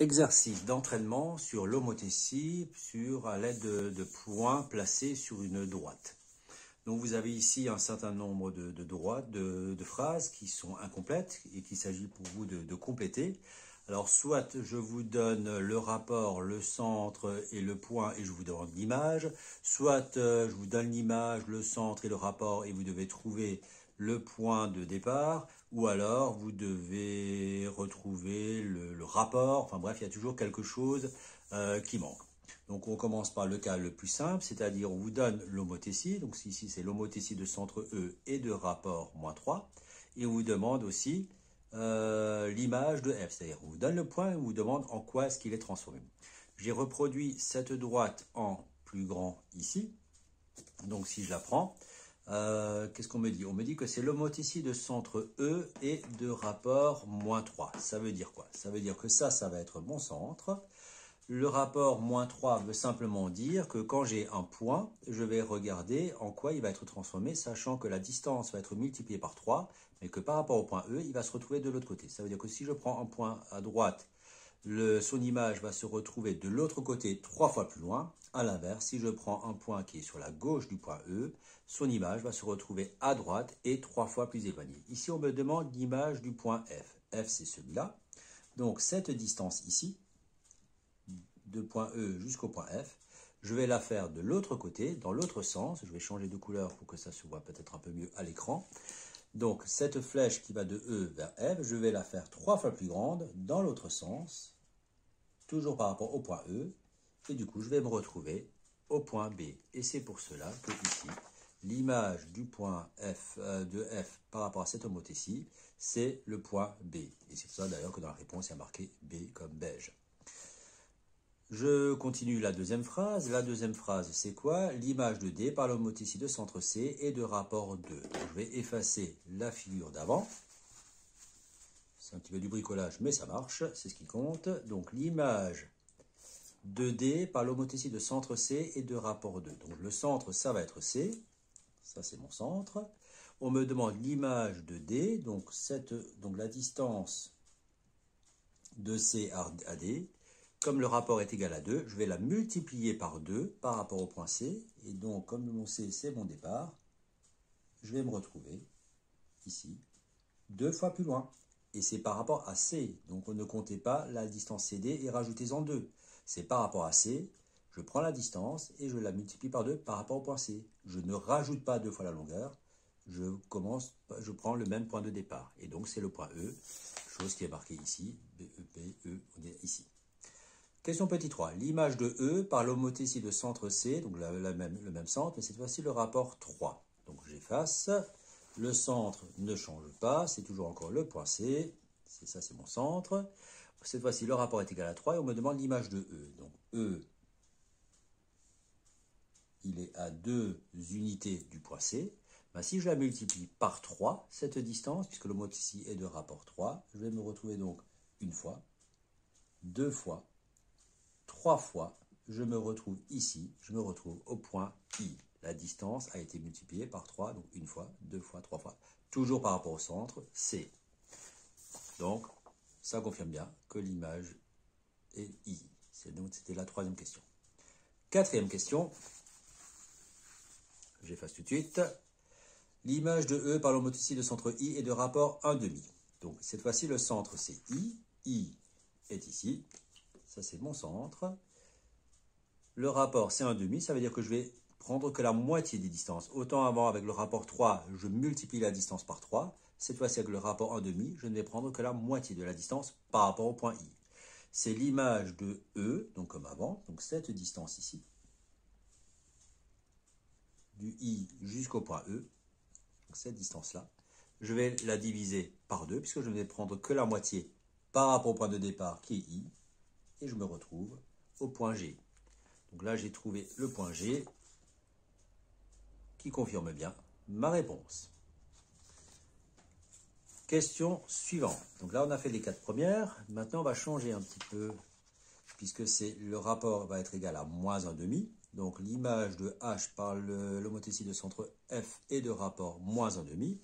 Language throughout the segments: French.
Exercice d'entraînement sur l'homothétie à l'aide de points placés sur une droite. Donc vous avez ici un certain nombre de phrases qui sont incomplètes et qu'il s'agit pour vous de compléter. Alors soit je vous donne le rapport, le centre et le point et je vous donne l'image, soit je vous donne l'image, le centre et le rapport et vous devez trouver le point de départ, ou alors vous devez retrouver le rapport, enfin bref, il y a toujours quelque chose qui manque. Donc on commence par le cas le plus simple, c'est-à-dire on vous donne l'homothétie, donc ici c'est l'homothétie de centre E et de rapport -3, et on vous demande aussi l'image de f, c'est-à-dire on vous donne le point et on vous demande en quoi est-ce qu'il est transformé. J'ai reproduit cette droite en plus grand ici, donc si je la prends, qu'est-ce qu'on me dit? On me dit que c'est l'homothétie de centre E et de rapport -3. Ça veut dire quoi? Ça veut dire que ça va être mon centre. Le rapport -3 veut simplement dire que quand j'ai un point, je vais regarder en quoi il va être transformé, sachant que la distance va être multipliée par 3, mais que par rapport au point E, il va se retrouver de l'autre côté. Ça veut dire que si je prends un point à droite, son image va se retrouver de l'autre côté 3 fois plus loin. À l'inverse, si je prends un point qui est sur la gauche du point E, son image va se retrouver à droite et 3 fois plus éloignée. Ici, on me demande l'image du point F. F, c'est celui-là. Donc, cette distance ici, de point E jusqu'au point F, je vais la faire de l'autre côté, dans l'autre sens. Je vais changer de couleur pour que ça se voit peut-être un peu mieux à l'écran. Donc, cette flèche qui va de E vers F, je vais la faire 3 fois plus grande dans l'autre sens, toujours par rapport au point E, et du coup, je vais me retrouver au point B. Et c'est pour cela que ici, l'image du point F, de F par rapport à cette homothétie, c'est le point B. Et c'est pour ça d'ailleurs que dans la réponse, il y a marqué B comme beige. Je continue la deuxième phrase. La deuxième phrase, c'est quoi? L'image de D par l'homothétie de centre C et de rapport 2. Donc, je vais effacer la figure d'avant. C'est un petit peu du bricolage, mais ça marche, c'est ce qui compte. Donc, l'image de D par l'homothétie de centre C et de rapport 2. Donc, le centre, ça va être C. Ça, c'est mon centre. On me demande l'image de D, donc la distance de C à D. Comme le rapport est égal à 2, je vais la multiplier par 2 par rapport au point C. Et donc, comme mon C, c'est mon départ, je vais me retrouver ici 2 fois plus loin. Et c'est par rapport à C. Donc, on ne comptez pas la distance CD et rajoutez-en 2. C'est par rapport à C, je prends la distance et je la multiplie par 2 par rapport au point C. Je ne rajoute pas 2 fois la longueur. Je prends le même point de départ. Et donc, c'est le point E, chose qui est marquée ici, B, E, on est ici. Question petit 3. L'image de E par l'homothétie de centre C, donc le même centre, mais cette fois-ci le rapport 3. Donc j'efface. Le centre ne change pas, c'est toujours encore le point C. Ça, c'est mon centre. Cette fois-ci, le rapport est égal à 3 et on me demande l'image de E. Donc E, il est à 2 unités du point C. Ben, si je la multiplie par 3, cette distance, puisque l'homothétie est de rapport 3, je vais me retrouver donc une fois, deux fois, 3 fois, je me retrouve ici, je me retrouve au point I. La distance a été multipliée par 3, donc une fois, deux fois, 3 fois. Toujours par rapport au centre, C. Donc, ça confirme bien que l'image est I. Donc, c'était la troisième question. Quatrième question. J'efface tout de suite. L'image de E par l'homothétie de centre I est de rapport 1,5. Donc, cette fois-ci, le centre, c'est I. I est ici. Ça, c'est mon centre. Le rapport, c'est 1,5. Ça veut dire que je vais prendre que la moitié des distances. Autant avant, avec le rapport 3, je multiplie la distance par 3. Cette fois-ci, avec le rapport 1,5, je ne vais prendre que la moitié de la distance par rapport au point I. C'est l'image de E, donc comme avant, donc cette distance ici, du I jusqu'au point E, donc cette distance-là. Je vais la diviser par 2, puisque je ne vais prendre que la moitié par rapport au point de départ qui est I, et je me retrouve au point G. Donc là, j'ai trouvé le point G qui confirme bien ma réponse. Question suivante. Donc là, on a fait les 4 premières. Maintenant, on va changer un petit peu, puisque le rapport va être égal à -1,5. Donc l'image de H par l'homothétie de centre F est de rapport -1,5.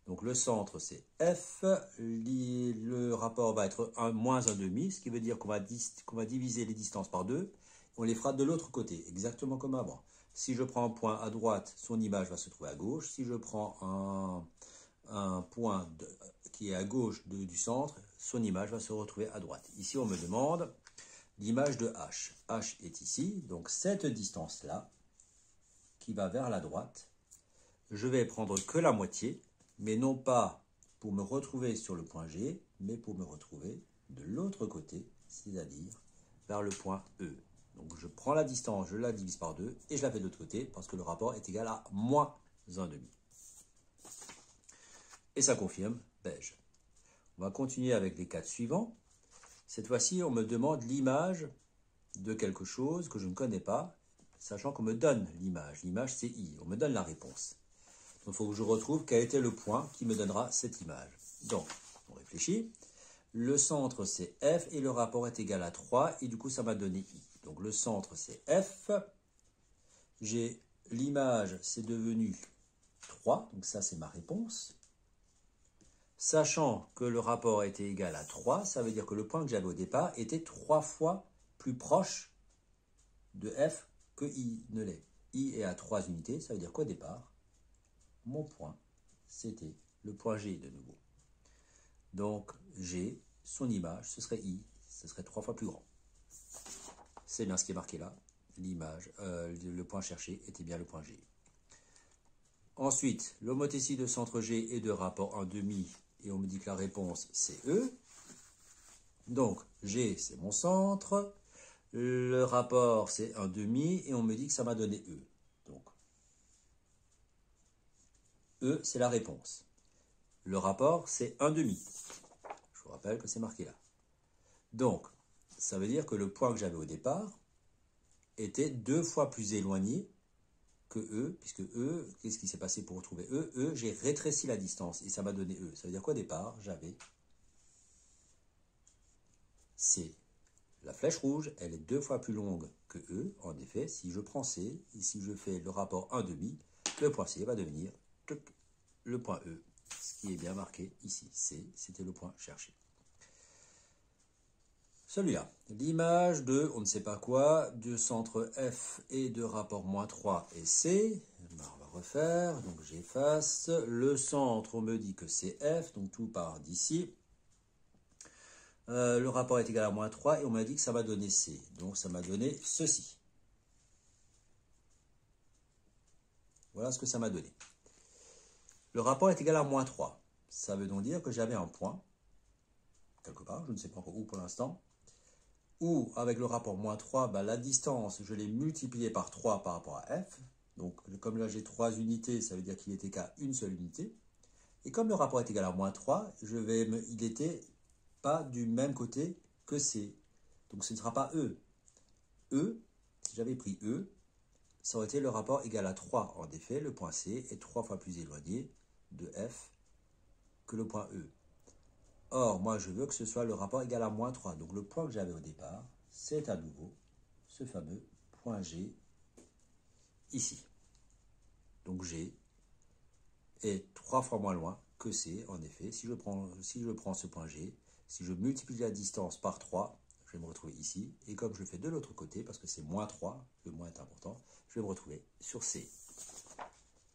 Donc le centre c'est F, le rapport va être moins 1,5, ce qui veut dire qu'on va diviser les distances par 2, on les fera de l'autre côté, exactement comme avant. Si je prends un point à droite, son image va se trouver à gauche. Si je prends un point qui est à gauche du centre, son image va se retrouver à droite. Ici on me demande l'image de H. H est ici, donc cette distance-là, qui va vers la droite, je vais prendre que la moitié, mais non pas pour me retrouver sur le point G, mais pour me retrouver de l'autre côté, c'est-à-dire vers le point E. Donc je prends la distance, je la divise par 2 et je la fais de l'autre côté parce que le rapport est égal à moins 1,5. Et ça confirme beige. On va continuer avec les cas suivants. Cette fois-ci, on me demande l'image de quelque chose que je ne connais pas, sachant qu'on me donne l'image. L'image, c'est I. On me donne la réponse. Donc, il faut que je retrouve quel était le point qui me donnera cette image. Donc, on réfléchit. Le centre, c'est F et le rapport est égal à 3. Et du coup, ça m'a donné I. Donc, le centre, c'est F. J'ai l'image, c'est devenu 3. Donc, ça, c'est ma réponse. Sachant que le rapport était égal à 3, ça veut dire que le point que j'avais au départ était 3 fois plus proche de F que I ne l'est. I est à 3 unités, ça veut dire qu'au départ, mon point, c'était le point G de nouveau. Donc, G, son image, ce serait I, ce serait 3 fois plus grand. C'est bien ce qui est marqué là. L'image, le point cherché était bien le point G. Ensuite, l'homothétie de centre G est de rapport 1,5 et on me dit que la réponse c'est E. Donc, G c'est mon centre, le rapport c'est 1,5 et on me dit que ça m'a donné E. Donc, E c'est la réponse. Le rapport c'est 1,5. Je vous rappelle que c'est marqué là. Donc, ça veut dire que le point que j'avais au départ était 2 fois plus éloigné que E, puisque E, qu'est-ce qui s'est passé pour retrouver E? E, j'ai rétréci la distance et ça m'a donné E. Ça veut dire qu'au départ, j'avais C. La flèche rouge, elle est 2 fois plus longue que E. En effet, si je prends C, et si je fais le rapport 1,5, le point C va devenir le point E, ce qui est bien marqué ici. C, c'était le point cherché. Celui-là, l'image de, on ne sait pas quoi, de centre F et de rapport moins 3 et C. Ben, on va refaire, donc j'efface. Le centre, on me dit que c'est F, donc tout part d'ici. Le rapport est égal à moins 3 et on m'a dit que ça m'a donné C. Donc ça m'a donné ceci. Voilà ce que ça m'a donné. Le rapport est égal à moins 3. Ça veut donc dire que j'avais un point, quelque part, je ne sais pas encore où pour l'instant, où, avec le rapport moins 3, bah, la distance, je l'ai multipliée par 3 par rapport à F. Donc, comme là, j'ai 3 unités, ça veut dire qu'il était qu'à une seule unité. Et comme le rapport est égal à moins 3, il n'était pas du même côté que C. Donc, ce ne sera pas E. E, si j'avais pris E, ça aurait été le rapport égal à 3. En effet, le point C est 3 fois plus éloigné de F que le point E. Or, moi, je veux que ce soit le rapport égal à moins 3. Donc, le point que j'avais au départ, c'est à nouveau ce fameux point G ici. Donc, G est 3 fois moins loin que C. En effet, si je prends ce point G, si je multiplie la distance par 3, je vais me retrouver ici. Et comme je le fais de l'autre côté, parce que c'est moins 3, le moins est important, je vais me retrouver sur C.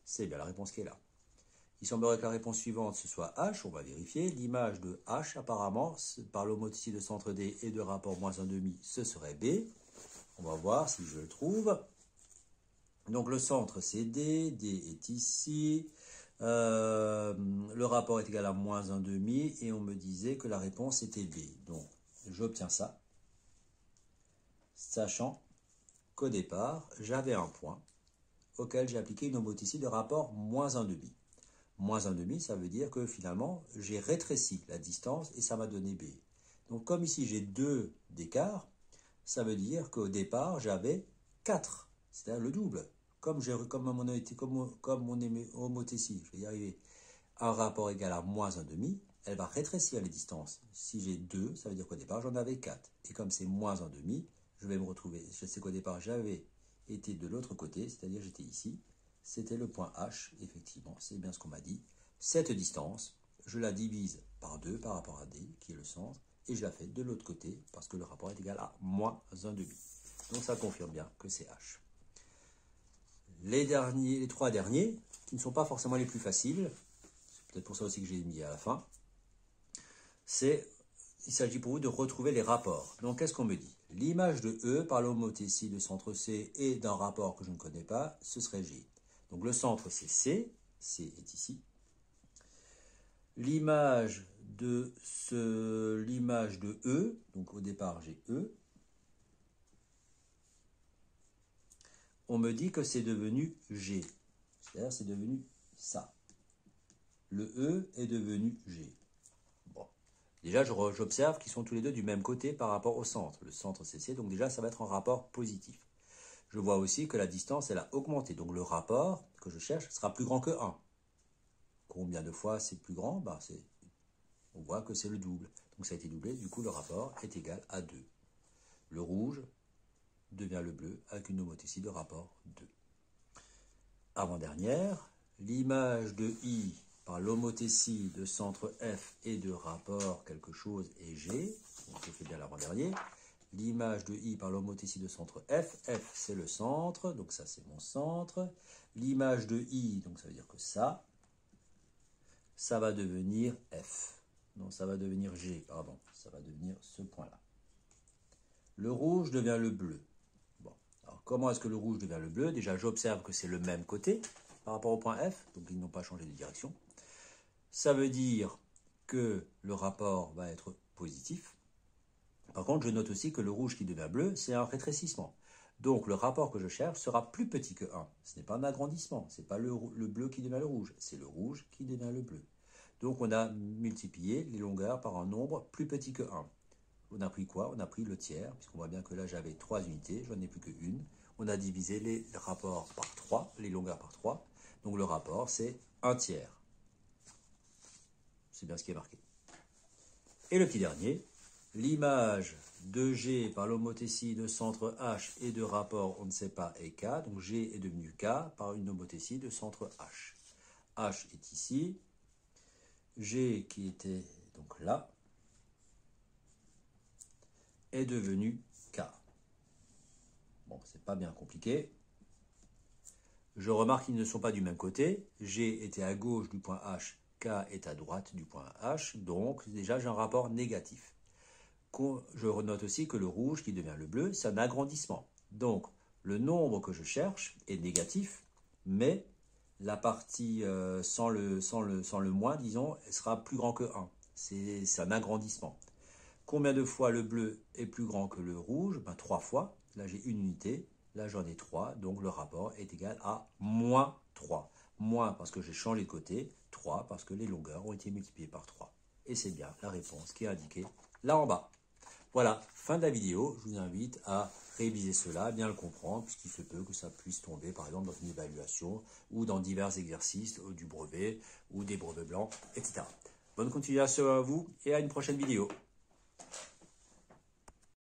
C'est bien la réponse qui est là. Il semblerait que la réponse suivante, ce soit H. On va vérifier. L'image de H, apparemment, par l'homothétie de centre D et de rapport moins 1,5, ce serait B. On va voir si je le trouve. Donc, le centre, c'est D. D est ici. Le rapport est égal à moins 1,5 et on me disait que la réponse était B. Donc, j'obtiens ça, sachant qu'au départ, j'avais un point auquel j'ai appliqué une homothétie de rapport moins 1,5. Moins 1,5, ça veut dire que finalement, j'ai rétréci la distance et ça m'a donné B. Donc, comme ici, j'ai 2 d'écart, ça veut dire qu'au départ, j'avais 4, c'est-à-dire le double. Comme mon homothétie, je vais y arriver, un rapport égal à moins 1,5, elle va rétrécir les distances. Si j'ai 2, ça veut dire qu'au départ, j'en avais 4. Et comme c'est moins 1,5, je vais me retrouver, je sais qu'au départ, j'avais été de l'autre côté, c'est-à-dire j'étais ici. C'était le point H, effectivement, c'est bien ce qu'on m'a dit. Cette distance, je la divise par 2 par rapport à D, qui est le centre, et je la fais de l'autre côté, parce que le rapport est égal à moins 1/2. Donc ça confirme bien que c'est H. Les 3 derniers, qui ne sont pas forcément les plus faciles, c'est peut-être pour ça aussi que j'ai mis à la fin, il s'agit pour vous de retrouver les rapports. Donc qu'est-ce qu'on me dit? L'image de E par l'homothétie de centre C et d'un rapport que je ne connais pas, ce serait G. Donc le centre c'est C, C est ici. L'image de E, donc au départ j'ai E, on me dit que c'est devenu G, c'est-à-dire c'est devenu ça. Le E est devenu G. Bon, déjà j'observe qu'ils sont tous les deux du même côté par rapport au centre. Le centre c'est C, donc déjà ça va être un rapport positif. Je vois aussi que la distance elle a augmenté, donc le rapport que je cherche sera plus grand que 1. Combien de fois c'est plus grand? On voit que c'est le double. Donc ça a été doublé, du coup le rapport est égal à 2. Le rouge devient le bleu avec une homothétie de rapport 2. Avant-dernière, l'image de I par l'homothétie de centre F et de rapport quelque chose est G. Donc je fais bien l'avant-dernier. L'image de I par l'homothétie de centre F. F c'est le centre, donc ça c'est mon centre. L'image de I, donc ça veut dire que ça va devenir F. Non, ça va devenir G, pardon. Ça va devenir ce point-là. Le rouge devient le bleu. Bon, alors comment est-ce que le rouge devient le bleu? Déjà, j'observe que c'est le même côté par rapport au point F, donc ils n'ont pas changé de direction. Ça veut dire que le rapport va être positif. Par contre, je note aussi que le rouge qui devient bleu, c'est un rétrécissement. Donc, le rapport que je cherche sera plus petit que 1. Ce n'est pas un agrandissement, ce n'est pas le bleu qui devient le rouge, c'est le rouge qui devient le bleu. Donc, on a multiplié les longueurs par un nombre plus petit que 1. On a pris quoi? On a pris le tiers, puisqu'on voit bien que là, j'avais 3 unités, j'en ai plus qu'une. On a divisé les rapports par 3, les longueurs par 3. Donc, le rapport, c'est 1 tiers. C'est bien ce qui est marqué. Et le petit dernier, l'image de G par l'homothétie de centre H et de rapport, on ne sait pas, est K. Donc, G est devenu K par une homothétie de centre H. H est ici. G qui était donc là est devenu K. Bon, c'est pas bien compliqué. Je remarque qu'ils ne sont pas du même côté. G était à gauche du point H, K est à droite du point H. Donc, déjà, j'ai un rapport négatif. Je renote aussi que le rouge qui devient le bleu, c'est un agrandissement. Donc, le nombre que je cherche est négatif, mais la partie sans le moins, disons, sera plus grand que 1. C'est un agrandissement. Combien de fois le bleu est plus grand que le rouge? 3 fois. Là, j'ai une unité. Là, j'en ai 3. Donc, le rapport est égal à moins 3. Moins parce que j'ai changé de côté. 3 parce que les longueurs ont été multipliées par 3. Et c'est bien la réponse qui est indiquée là en bas. Voilà, fin de la vidéo. Je vous invite à réviser cela, bien le comprendre, puisqu'il se peut que ça puisse tomber, par exemple, dans une évaluation ou dans divers exercices du brevet ou des brevets blancs, etc. Bonne continuation à vous et à une prochaine vidéo.